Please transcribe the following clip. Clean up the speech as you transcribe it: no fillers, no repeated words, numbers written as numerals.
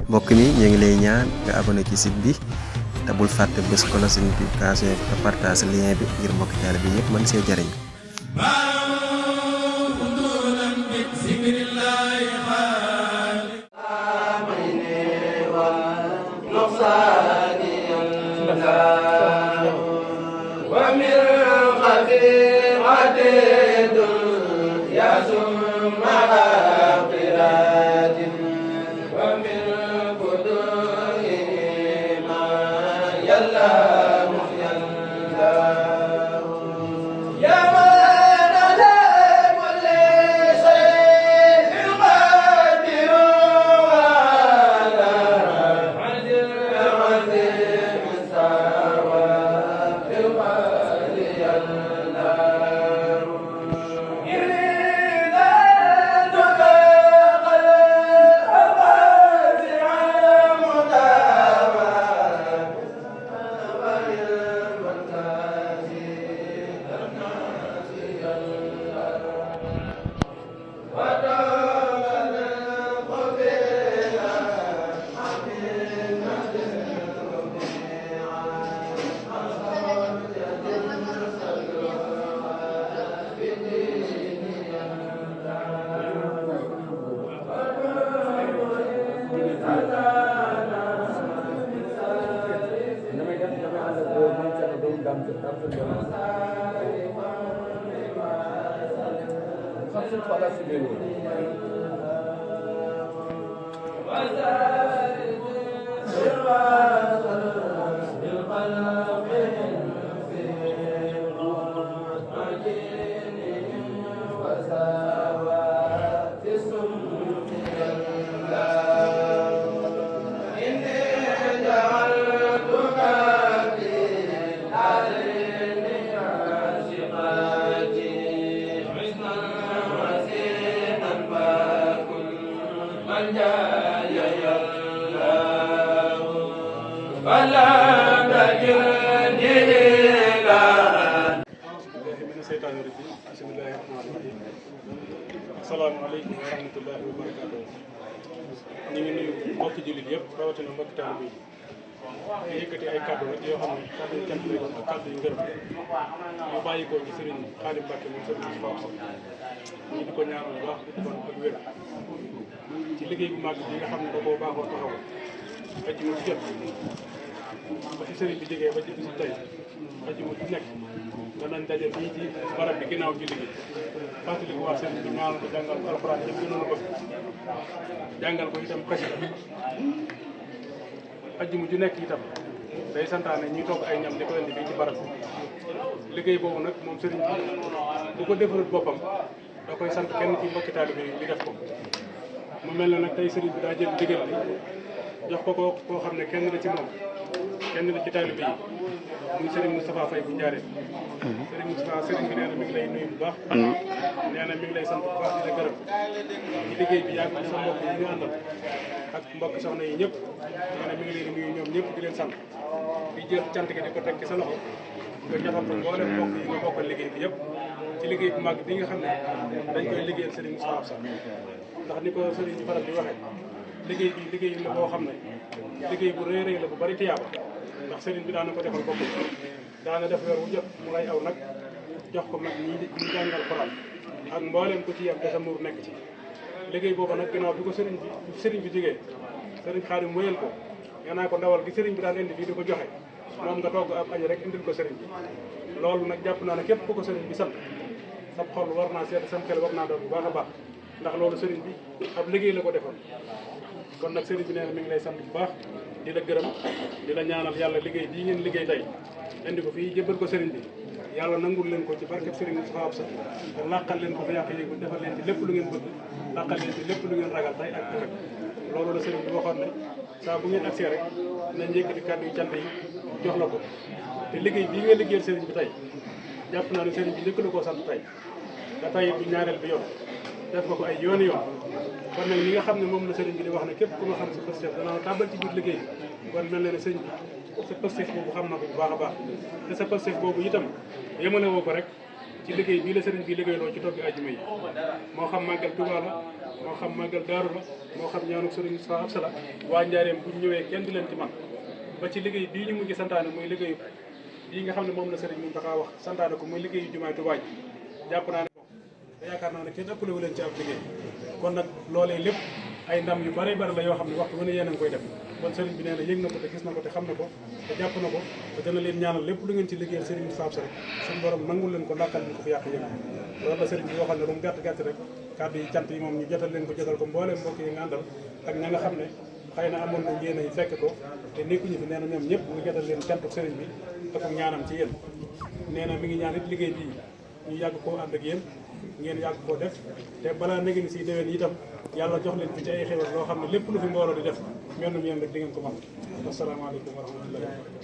mbokk mi ñu ngi lay ñaan nga abonné ci site bi te bul fàtte bés cloche notification bi te partage lien bi ngir mbokk taalibe bi yëpp mën see jariñ. Asalaamaaleykum wa rahmatullahi wa barakaatuh. ñu ngi nuyu mbokki jullit yëpp rawatina mbokki taalibe yi di yëkkati ay kàddu rek yoo xam ne kàddu yu cant lay doon ak kàddu yu ngërëm ñu bàyyi ko ci Sëriñ Xaadim Mbàkke moom Sëriñ Moustapha ñu di ko ñaanal bu baax di ko ak wér ci liggéey bu màgg bi nga xam ne da koo baaxoo taxawal aji mu jot ba ci sëriñ bi jógee ba ci bisu tey aji mu ci nekk danañ daje fii ci barab bi ginnaaw julli gi fàttali ko waa sëriñ bi ñaanal ko jàngal ko alxuraan yëpp gënoon a bëgg jàngal ko itam xasida ajjuma ju nekk itam day santaane ñuy togg ay ñam di ko indi fii ci barab bi liggéey boobu nag moom sëriñ bi bu ko defarul boppam da koy sant kenn ci mbokki taalibe yi di def ko mu mel na nag tey sëriñ bi daa jël ndigal bi jox ko koo xam ne kenn la ci moom kenn la ci taalibe yi muy sëriñ Moustapha Faye bu Njaaree sëriñ Moustapha sëriñ bi nee na mi ngi lay nuyu bu baax nee na mi ngi lay sant bu baax di la gërëm ci liggéey bi yàgg sa mbokk yi ñu àndal ak mbokk soxna yi ñëpp nee na mi ngi leen di nuyu ñoom ñëpp di leen sant di jël cant gi di ko teg ci sa loxo nga joxal ko mboolem mbokk yi nga bokkal liggéey bi yëpp ci liggéey bu mag bi nga xam ne dañ koy liggéeyal sëriñ Moustapha sax ndax ni ko sëriñ bi faral di waxee liggéey bi liggéey la boo xam ne liggéey bu rëy rëy la bu bari tiyaaba ndax sëriñ bi daana ko defal bopp daana def weer wu jot mu lay aw nag jox ko mag ñi jàngal Alxuraan ak mbooleem ko ci yem te sa muur nekk ci liggéey boobu nag ginnaaw bi ko sëriñ bi jógee sëriñ Xaadim wéyal ko nga naa ko ndawal gi sëriñ bi daan indi fii di ko joxe moom nga togg ab añ rek indil ko sëriñ bi loolu nag jàpp naa ne képp ku ko sëriñ bi sant sab xol war naa seet sam xel war naa doon bu baax a baax ndax loolu sëriñ bi ab liggéey la ko defoon kon nag sëriñ bi nee na mi ngi lay sant bu baax di la gërëm di la ñaanal yàlla liggéey bii ngeen liggéey tey indi ko fii jébbal ko sëriñ bi yàlla nangul leen ko ci barkeb sëriñ Moustapha Absa te làqal leen ko fa yàq yéegu defal leen ci lépp lu ngeen bëgg làqal leen ci lépp lu ngeen ragal tey ak ëllëg loolu la sëriñ bi waxoon ne saa bu ngeen agsee rek nañ yëkkati kàddu yu cant yi jox la ko te liggéey bii nga liggéeyal sëriñ bi tey jàpp naa ne sëriñ bi njëkk na koo sant tey te tey du ñaareel bi yoon def nga ko ay yooni yoon kon nag li nga xam ne moom la sëriñ bi di wax ne képp ku ma xam sa pëstef danaa tàbbal ci biir liggéey bi kon mel na ne sëriñ bi sa pëstef boobu xam na ko bu baax a baax te sa pëstef boobu itam yemale woo ko rek ci liggéey bii la sëriñ bi liggéeyloo ci togg ajjuma yi moo xam màggal Tuubaa la moo xam màggal Daaru la moo xam ñaanu sëriñ sa ab sala waa Njaareem bu ñëwee kenn di leen ci man ba ci liggéey bii ñu mujj santaane muy liggéeyu bii nga xam ne moom la sëriñ Mountakha wax santaane ko muy liggéeyu jumaay Tuubaa ji jàpp naa ne te yaakaar naa ne kenn ëppale wu leen ci ab liggéey kon nag loolee lépp ay ndam yu bari bari la yoo xam ne waxtu wane yéen a ngi koy def kon sëriñ bi nee na yëg na ko te gis na ko te xam na ko te jàpp na ko te dana leen ñaanal lépp lu ngeen ci liggéeyal sëriñ Saab sa rek suñu borom nangul leen ko ndàkkal ñu ko fi yàq yëg loolu la sëriñ bi waxal ne lu mu gàtt gàtt rek kàddu yi cant yi moom ñu jotal leen ko jotal ko mbooleem mbokk yi nga àndal ak ña nga xam ne xëy na amoon na yéen ay fekk ko te nekkuñu fi nee na ñoom ñëpp mu jotal leen cantu sëriñ bi te ko ñaanam ci yéen nee na mi ngi ñaan it liggéey bii ñu yàgg koo ànd ak yéen ngeen yàgg koo def te balaa négé ni si déwén itam yàlla jox leen fi ci ay xéwal loo xam ne lépp lu fi mbooloo di def ñoom yéen rek di ngeen ko mën asalaamaaleykum wa rahmatullahi wa barakatuh